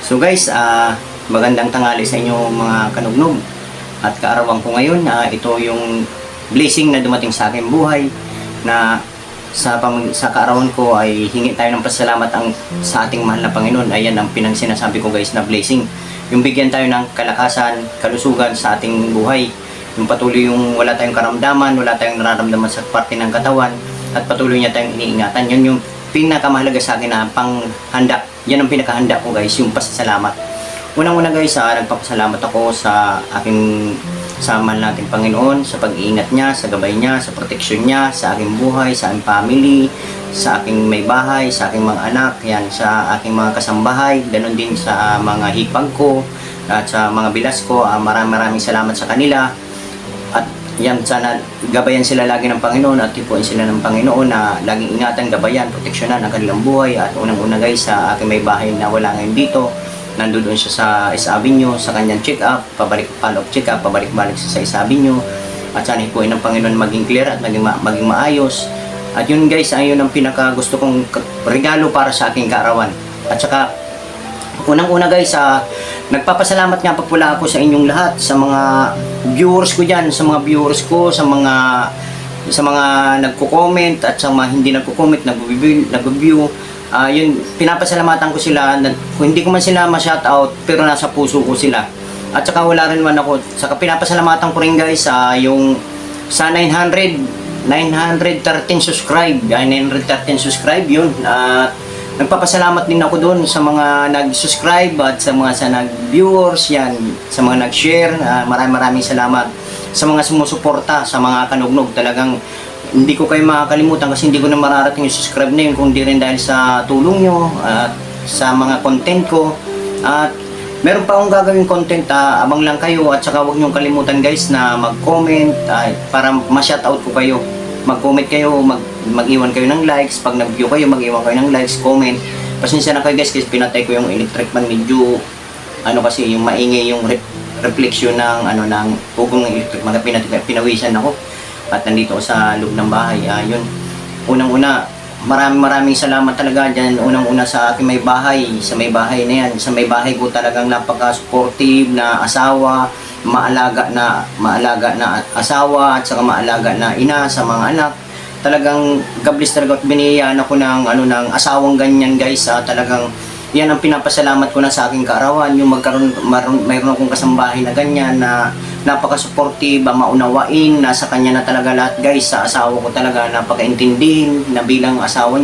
So guys, magandang tanghali sa inyo mga kanugnog. At kaarawan ko ngayon na ito yung blessing na dumating sa aking buhay na sa kaarawan ko ay hingi tayo ng pasalamat sa ating mahal na Panginoon. Ayan ang sinasabi ko guys na blessing. Yung bigyan tayo ng kalakasan, kalusugan sa ating buhay. Yung patuloy yung wala tayong karamdaman, wala tayong nararamdaman sa parte ng katawan at patuloy niya tayong iniingatan. Yun yung pinakamahalaga sa akin na panghanda. Yan ang pinakahanda ko guys, yung pasasalamat. Unang-una guys, nagpapasalamat ako sa mahal nating Panginoon, sa pag-iingat niya, sa gabay niya, sa proteksyon niya, sa aking buhay, sa aking family, sa aking may bahay, sa aking mga anak, yan, sa aking mga kasambahay, ganoon din sa mga hipag ko, at sa mga bilas ko. Maraming salamat sa kanila. At yan, sana gabayan sila lagi ng Panginoon at tipuin sila ng Panginoon na laging ingatan, gabayan, proteksyonan ang kanilang buhay. At unang-una guys, sa aking may bahay na wala ngayon dito, nandoon siya sa Is Avenue, sa kanyang check-up, follow-up check-up, pabalik-balik siya sa Is Avenue. At sana hipuin ng Panginoon maging clear at maging maayos. At yun guys, ayun ang pinaka gusto kong regalo para sa aking kaarawan. At saka, unang-una guys, nagpapasalamat nga pala ako sa inyong lahat, sa mga viewers ko dyan, sa mga viewers ko, sa mga nagko-comment at sa mga hindi nagko-comment, nag-view. Yun, pinapasalamatan ko sila. Kung hindi ko man sila ma-shoutout, pero nasa puso ko sila. At saka wala rin man ako. Saka pinapasalamatan ko rin guys, yung sa 913 subscribe. 913 subscribe yun. Nagpapasalamat din ako doon sa mga nag-subscribe at sa mga nag-viewers, yan, sa mga nag-share. Maraming salamat sa mga sumusuporta, sa mga kanugnog. Talagang hindi ko kayo makakalimutan kasi hindi ko na mararating yung subscribe na yun kung di rin dahil sa tulong nyo at sa mga content ko. At meron pa akong gagawin content, abang lang kayo. At saka huwag nyo kalimutan guys na mag-comment para ma-shoutout ko kayo. Mag-comment kayo, mag-iwan kayo ng likes. Pag nag-view kayo, mag-iwan kayo ng likes, comment. Pasensya na kayo guys kasi pinatay ko yung electric fan. Medyo kasi yung maingay yung reflection ng pugong ng electric fan. Pinawisan ako at nandito ako sa loob ng bahay. Yun, unang-una, maraming salamat talaga dyan. Unang-una sa aking may bahay, sa may bahay na yan. Sa may bahay ko talagang napaka-supportive na asawa, maalaga na asawa at saka maalaga na ina sa mga anak. Talagang gablis talaga at biniyayaan ako ng asawang ganyan guys. Talagang yan ang pinapasalamat ko na sa aking kaarawan, yung mayroon akong kasambahay na ganyan na napaka-supportive, maunawain, nasa kanya na talaga lahat guys. Sa asawa ko talaga napaka-intindihin na bilang asawa.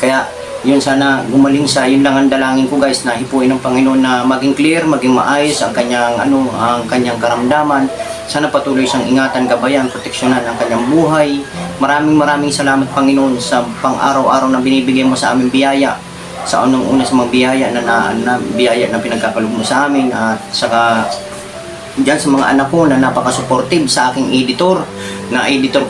Kaya yun, sana gumaling siya. Yun lang ang dalangin ko guys, na hipuin ng Panginoon na maging clear, maging maayos ang kanyang karamdaman. Sana patuloy siyang ingatan, gabayan, proteksyonan ang kanyang buhay. Maraming salamat Panginoon sa pang-araw-araw na binibigay mo sa aming biyaya. Sa unang-una sa mga biyaya biyaya na pinagkakaloob mo sa amin. At saka dyan sa mga anak ko na napaka-supportive sa aking editor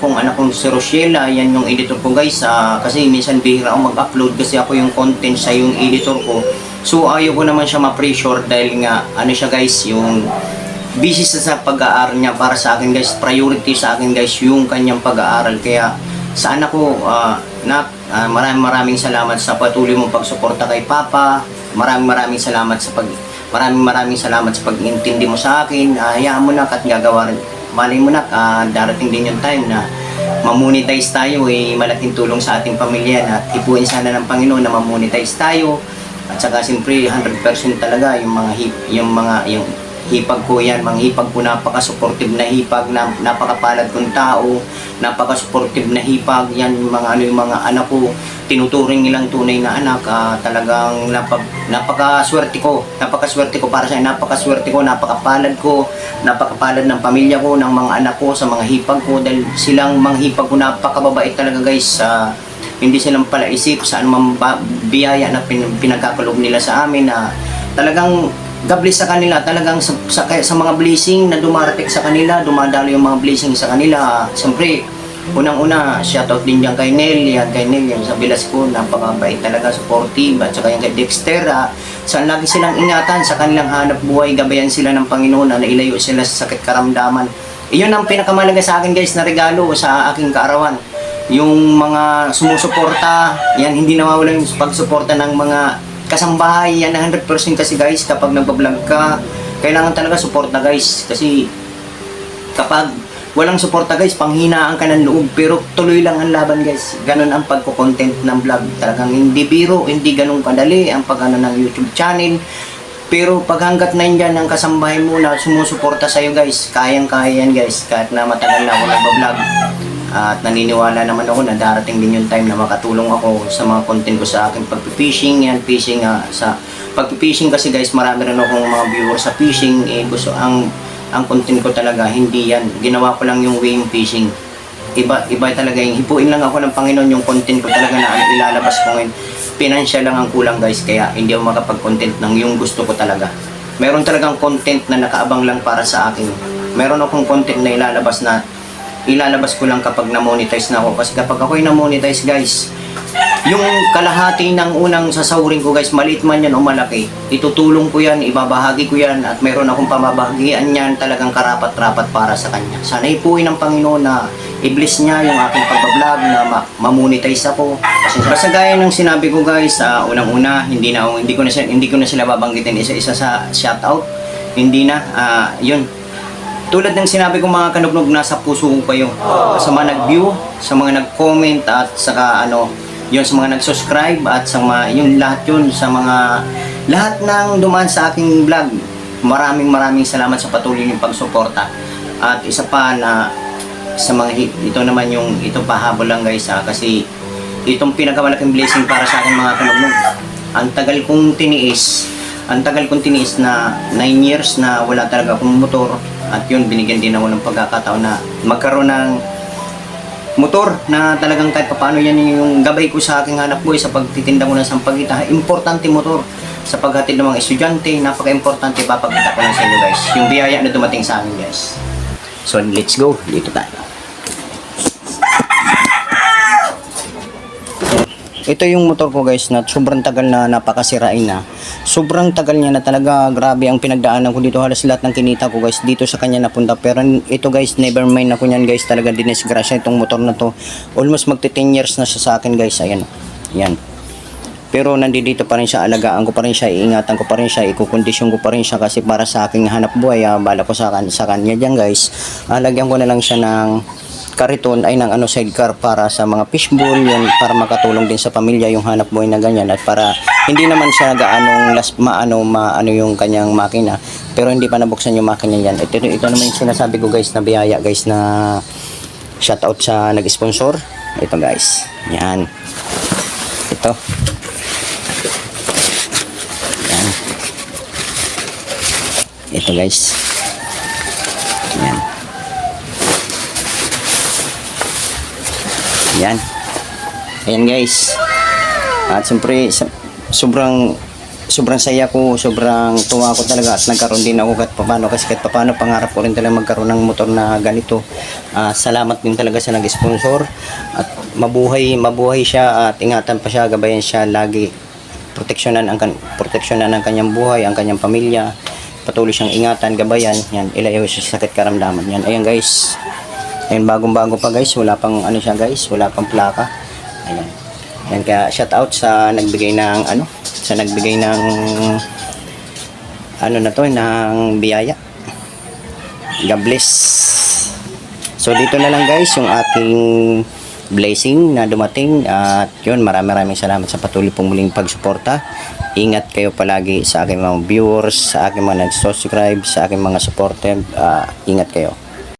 kong anak kong si Rochela. Yan yung editor ko guys, kasi minsan bihira ako mag-upload kasi ako yung content sa yung editor ko. So ayaw ko naman siya ma-pressure dahil nga siya guys, yung busy sa pag-aaral niya. Para sa akin guys, priority sa akin guys yung kanyang pag-aaral. Kaya sa anak ko, maraming salamat sa patuloy mong pagsuporta kay Papa. Maraming salamat sa pag-intindi mo sa akin. Hayaan mo na at gagawa rin. Malay mo na, darating din yung time na mamonetize tayo. Malaking tulong sa ating pamilya at hipuin sana ng Panginoon na mamonetize tayo. At saka siyempre 100% talaga yung hipag ko yan, mga hipag ko, napaka-supportive na hipag, napakapalad kong tao, napaka-supportive na hipag. Yan yung mga anak ko, tinuturing nilang tunay na anak. Talagang napakaswerte ko para sa napakaswerte ko, napakapalad ng pamilya ko, ng mga anak ko, sa mga hipag ko, dahil silang mga hipag ko napakababait talaga guys. Hindi silang palaisip sa anumang biyaya na pinagkakaloob nila sa amin, na talagang gablis sa kanila. Talagang sa mga blessing na dumarating sa kanila, dumadalo yung mga blessing sa kanila. Siyempre, unang-una, shoutout din dyan kay Nel. Yung sa bilas ko, napakabait talaga, supportive. At saka yung kay Dexter, saan lagi silang ingatan sa kanilang hanap buhay, gabayan sila ng Panginoon, na nailayo sila sa sakit karamdaman. Iyon ang pinakamalaga sa akin guys na regalo sa aking kaarawan. Yung mga sumusuporta, yan, hindi nawawala yung pagsuporta ng mga kasambahay yan 100% kasi guys. Kapag nagbablog ka, kailangan talaga suporta guys. Kasi kapag walang suporta guys, panghinaan ka ng loob. Pero tuloy lang ang laban guys. Ganun ang pagko-content ng vlog. Talagang hindi biro, hindi ganun kadali ang pag-ano ng YouTube channel. Pero pag hanggat nandyan ang kasambahay mo na sumusuporta sa'yo guys, kayang-kaya yan guys. Kahit na matagal na ako nagbablog. At naniniwala naman ako na darating din yung time na makatulong ako sa mga content ko sa aking pag-fishing. Yan, fishing sa pag-fishing kasi guys, marami rin akong mga viewers sa fishing. Gusto ang content ko talaga, hindi yan. Ginawa ko lang yung weighing fishing. Iba talaga yung hipuin lang ako ng Panginoon yung content ko talaga na ilalabas ko ngayon. Financial lang ang kulang guys, kaya hindi ako makapag-content ng yung gusto ko talaga. Meron talagang content na nakaabang lang para sa akin. Meron akong content na ilalabas ko lang kapag na-monetize na ako. Kasi kapag ako'y na-monetize guys, yung kalahati ng unang sasahurin ko guys, maliit man yan o malaki, itutulong ko yan, ibabahagi ko yan, at meron akong pamabahagian yan talagang karapat-rapat para sa kanya. Sana ipuin ng Panginoon na i-bless niya yung aking pagbablog na ma-monetize ako. Basta gaya ng sinabi ko guys, unang-una, hindi ko na sila babanggitin isa-isa sa shoutout. Hindi na, yun. Tulad ng sinabi ko mga kanugnog, nasa puso ko kayo. Sa mga nag-view, sa mga nag-comment, at saka yun sa mga nag-subscribe, at sa mga, yun lahat yun, sa mga lahat ng dumaan sa aking vlog. Maraming salamat sa patuloy niyong pagsuporta. At isa pa na sa mga ito naman yung ito pahabol lang guys, kasi itong pinakamalaking blessing para sa akin mga kanugnog. Ang tagal kong tiniis na 9 years na wala talaga akong motor, at yun binigyan din ako ng pagkakataon na magkaroon ng motor na talagang kahit paano yan yung gabay ko sa aking hanap buhay sa pagtitinda ko ng sampagita. Importante motor sa paghatid ng mga estudyante, napaka-importante. Papakita ko lang sa inyo guys yung biyaya na dumating sa amin guys. So let's go, dito tayo. Ito yung motor ko guys na sobrang tagal na napakasirain na. Sobrang tagal niya na talaga, grabe ang pinagdaanan ko dito. Halos lahat ng kinita ko guys dito sa kanya napunta. Pero ito guys, never mind ako niyan guys. Talaga dinisgrasya itong motor na to. Almost magti 10 years na siya sa akin guys. Ayan. Yan. Pero nandito pa rin siya, alagaan ko pa rin siya, iingatan ko pa rin siya, ikukondisyon ko pa rin siya kasi para sa aking hanap buhay, bala ko sa kanya dyan guys. Lagyan ko na lang siya ng kariton ay ng sidecar para sa mga fishbowl, yun, para makatulong din sa pamilya yung hanap buhay na ganyan, at para hindi naman siya gaanong maano yung kanyang makina, pero hindi pa nabuksan yung makina yan. Ito naman yung sinasabi ko guys na biyaya guys, na shoutout sa nag-sponsor. Ito guys, yan, ito yan, ito guys, yan. Yan. Ayan guys. At siyempre sobrang saya ko, sobrang tuwa ko talaga, at nagkaroon din ako kahit paano, kasi kahit paano pangarap ko rin talaga magkaroon ng motor na ganito. Salamat din talaga sa nag-sponsor, at mabuhay siya, at ingatan pa siya, gabayan siya lagi. Proteksyonan ang kanyang buhay, ang kanyang pamilya. Patuloy siyang ingatan, gabayan. Yan, ilayo siya sa sakit karamdaman. Yan, ayan guys. Ayan, bagong-bago pa guys, wala pang siya guys, wala pang plaka. Ayan. Ayan, kaya shout out sa nagbigay ng ng biyaya. God bless. So dito na lang guys yung ating blessing na dumating, at yun, maraming salamat sa patuloy pong muling pagsuporta. Ingat kayo palagi sa aking mga viewers, sa aking mga nag-subscribe, sa aking mga supporter. Ingat kayo.